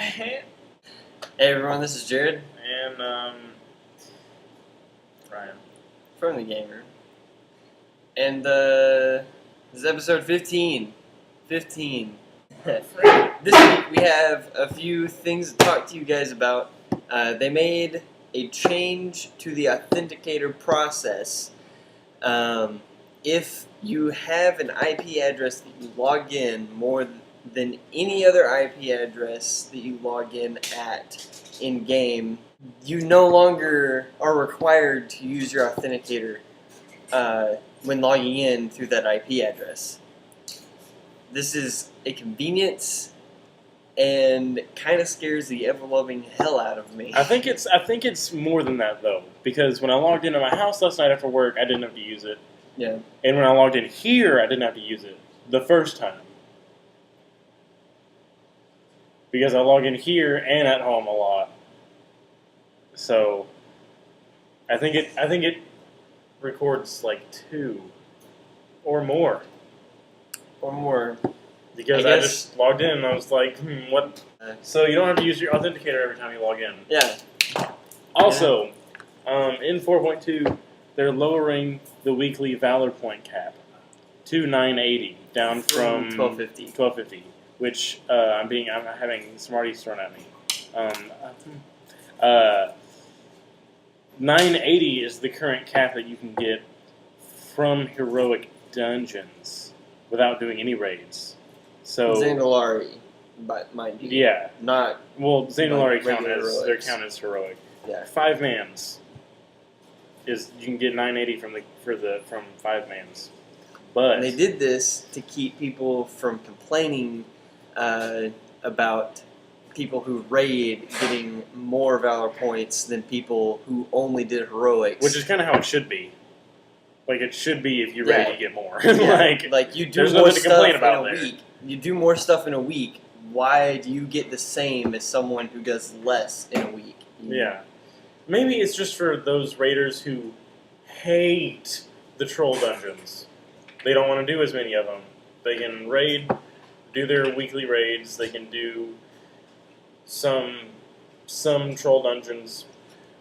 Hey everyone, this is Jared And Ryan. from The Game Room. And this is episode 15. 15. This week we have a few things to talk to you guys about. They made a change to the authenticator process. If you have an IP address that you log in more than any other IP address that you log in at in-game, you no longer are required to use your authenticator when logging in through that IP address. This is a convenience and kind of scares the ever-loving hell out of me. I think it's more than that though, because when I logged into my house last night after work, I didn't have to use it. Yeah. And when I logged in here, I didn't have to use it the first time. Because I log in here and at home a lot. So I think it records like 2 or more. Or more. Because I just logged in and I was like, what? So you don't have to use your authenticator every time you log in. Yeah. Also, in 4.2, they're lowering the weekly Valor point cap to 980, down from 1250. 1250, which I'm having Smarties thrown at me. 980 is the current cap that you can get from heroic dungeons without doing any raids. So Xandalari, but mind you. Yeah. Not. Well, Xandalari like their count as heroic. Yeah. 5 mans is you can get 980 from 5 mans. But And they did this to keep people from complaining about people who raid getting more Valor points than people who only did heroics. which is kind of how it should be. Like it should be if you raid, you get more. Yeah, like you do there's more nothing to stuff complain in about a there. week. You do more stuff in a week. Why do you get the same as someone who does less in a week? Yeah. Maybe it's just for those raiders who hate the troll dungeons. They don't want to do as many of them. They can raid, do their weekly raids. They can do some troll dungeons.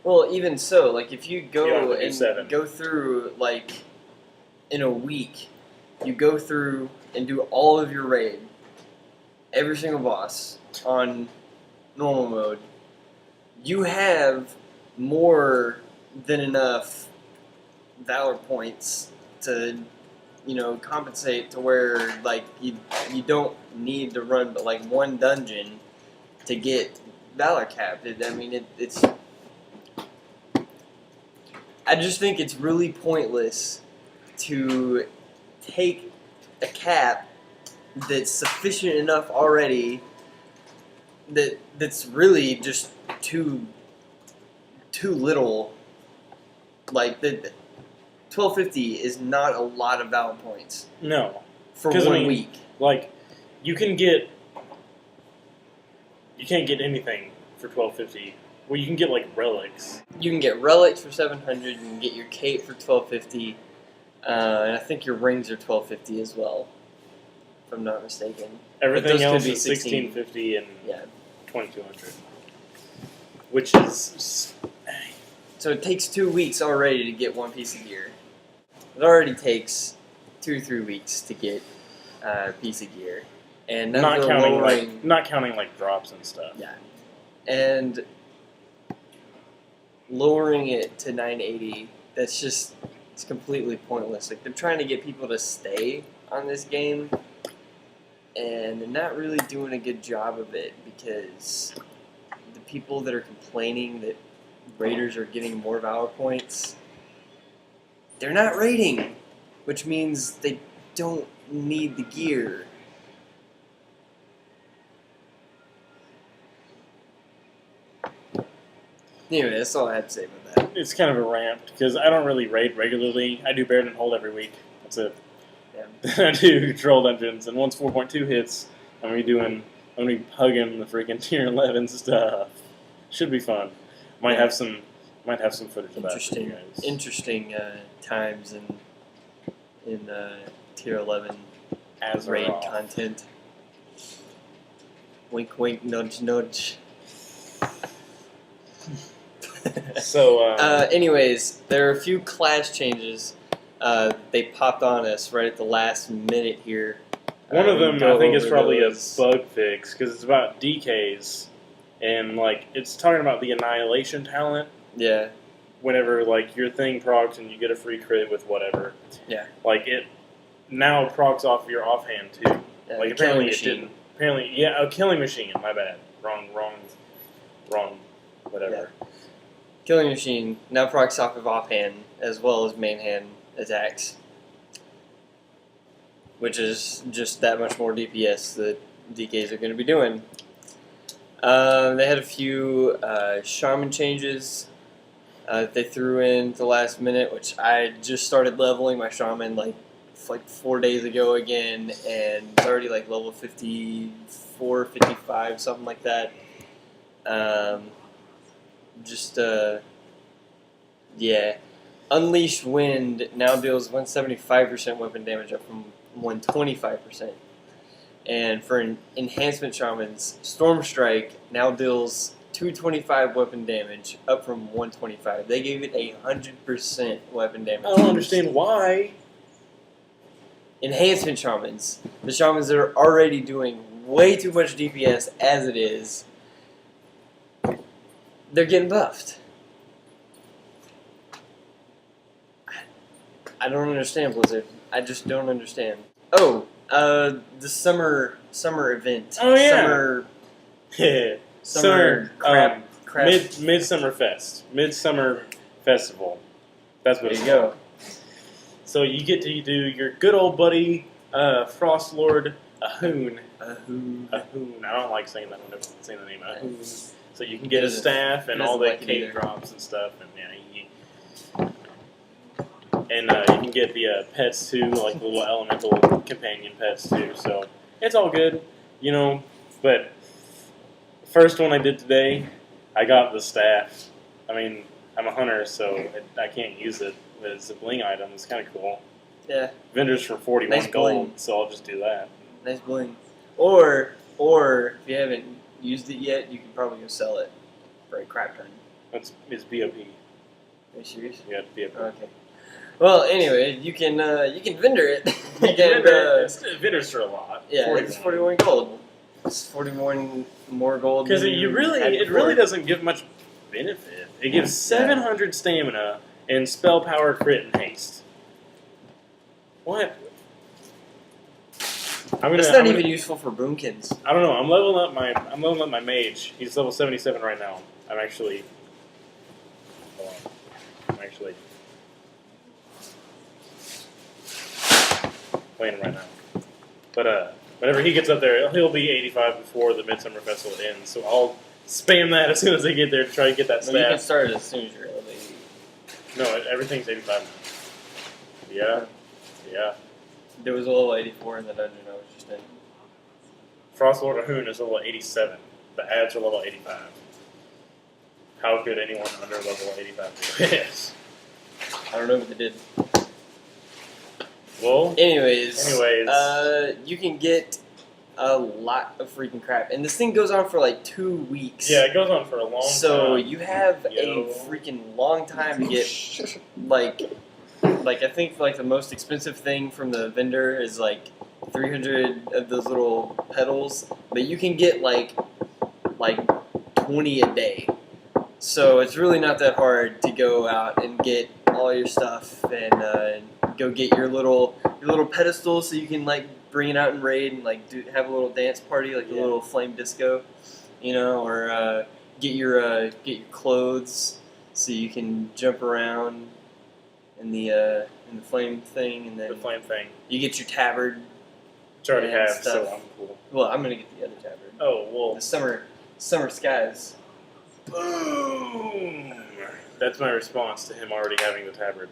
Well, even so, like if you You don't go have to do and 7. go through like in a week, you go through and do all of your raid, every single boss on normal mode, you have more than enough Valor points to, compensate to where like you don't need to run but like one dungeon to get Valor capped. It's. I just think it's really pointless to take a cap that's sufficient enough already that's really just too little. Like the 1250 is not a lot of Valor points. No. For 1 week. Like you can't get anything for 1250. Well, you can get like relics. You can get relics for 700. You can get your cape for 1250, and I think your rings are 1250 as well, if I'm not mistaken. Everything else be is 1650 and 2200, which is. So it takes 2 weeks already to get one piece of gear. It already takes 2 or 3 weeks to get a piece of gear, and not counting like drops and stuff. Yeah, and lowering it to 980, it's completely pointless. Like, they're trying to get people to stay on this game, and they're not really doing a good job of it, because the people that are complaining that raiders are getting more Valor points, they're not raiding, which means they don't need the gear. Anyway, that's all I had to say about that. It's kind of a rant, because I don't really raid regularly. I do Baron and Hold every week. That's it. Yeah. I do troll dungeons, and once 4.2 hits, I'm gonna be hugging the freaking tier 11 stuff. Should be fun. Might have some footage of that for you guys. Interesting times in tier 11 As raid content. Wink, wink, nudge, nudge. So, anyways, there are a few class changes. They popped on us right at the last minute here. one of we them, go I think, is over probably those. a bug fix because it's about DKs, and like it's talking about the annihilation talent. Yeah. Whenever like your thing procs and you get a free crit with whatever. Yeah. Like it now procs off your offhand too. Like apparently it didn't. Apparently, yeah, a killing machine. My bad. Wrong. Whatever. Yeah. Killing machine now procs off of offhand as well as main hand attacks, which is just that much more DPS that DKs are going to be doing. They had a few shaman changes they threw in the last minute, which I just started leveling my shaman like 4 days ago again, and it's already like level 54, 55, something like that. Yeah. Unleashed Wind now deals 175% weapon damage up from 125%. And for enhancement shamans, Storm Strike now deals 225 weapon damage up from 125. They gave it 100% weapon damage. I don't understand why. Enhancement shamans, the shamans that are already doing way too much DPS as it is, they're getting buffed. I don't understand, Blizzard. I just don't understand. Oh, the summer event. Oh yeah. Summer crap. Midsummer Fest. Midsummer Festival. That's what There it's you called. go. So you get to do your good old buddy, Frost Lord Ahoon. Ahoon. Ahoon. I don't like saying that when I'm saying the name Ahoon. Ahoon. So you can get a staff and all the like cave drops and stuff, and you can get the pets too, like the little elemental companion pets too. So it's all good, you know. But first one I did today, I got the staff. I mean, I'm a hunter, so I can't use it. But it's a bling item. It's kind of cool. Yeah. Vendors for 41 Nice gold, bling. so I'll just do that. Nice bling. Or if you haven't used it yet, you can probably go sell it for a crap ton. It's BOP. Are you serious? Yeah, it's BOP. Okay. Well, anyway, you can vendor it. Vendors for a lot. Yeah, 41. it's 41 gold. It's 41 more gold. Because than it you really had before. doesn't give much benefit. It gives 700 stamina and spell power, crit, and haste. What? It's not even useful for boomkins. I don't know. I'm leveling up my mage. He's level 77 right now. I'm actually playing him right now. But whenever he gets up there, he'll be 85 before the Midsummer Festival ends. So I'll spam that as soon as I get there to try to get that Well, you can staff. start it as soon as you're level 80. No, everything's 85 now. Yeah. There was a level 84 in the dungeon I was just in. Frostlord Ahoon is level 87. The ads are level 85. How could anyone under level 85 do this? I don't know what they did. Well, Anyways, anyways. You can get a lot of freaking crap, and this thing goes on for like 2 weeks. Yeah, it goes on for a long time. So you have Yo. a freaking long time to get like I think like the most expensive thing from the vendor is like 300 of those little petals, but you can get like 20 a day. So it's really not that hard to go out and get all your stuff and go get your little pedestal so you can like bring it out and raid and like have a little dance party like a little flame disco, you know, or get your clothes so you can jump around in the flame thing, and then The flame thing. you get your tabard. Which I already and have, stuff. so I'm cool. Well, I'm gonna get the other tabard. Oh, well. The summer skies. Boom! That's my response to him already having the tabard.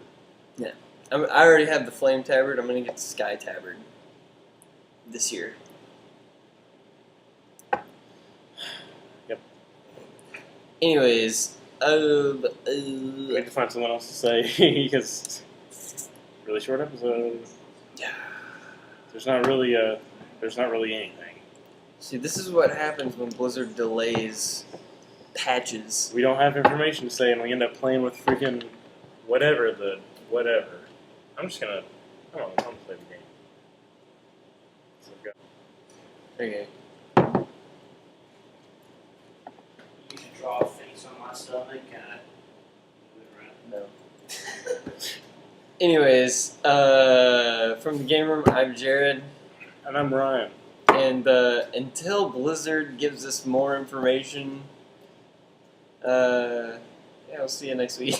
I already have the flame tabard. I'm gonna get the sky tabard this year. Yep. Anyways, I need to find someone else to say because really short episode. yeah. There's not really anything. See, this is what happens when Blizzard delays patches. We don't have information to say, and we end up playing with freaking whatever. I'm just gonna. I don't know. I'm gonna play the game. So go. Okay. You should draw a face on my stomach and move it around. No. Anyways, from the game room, I'm Jared, And I'm Ryan. and until Blizzard gives us more information, yeah, I'll see you next week.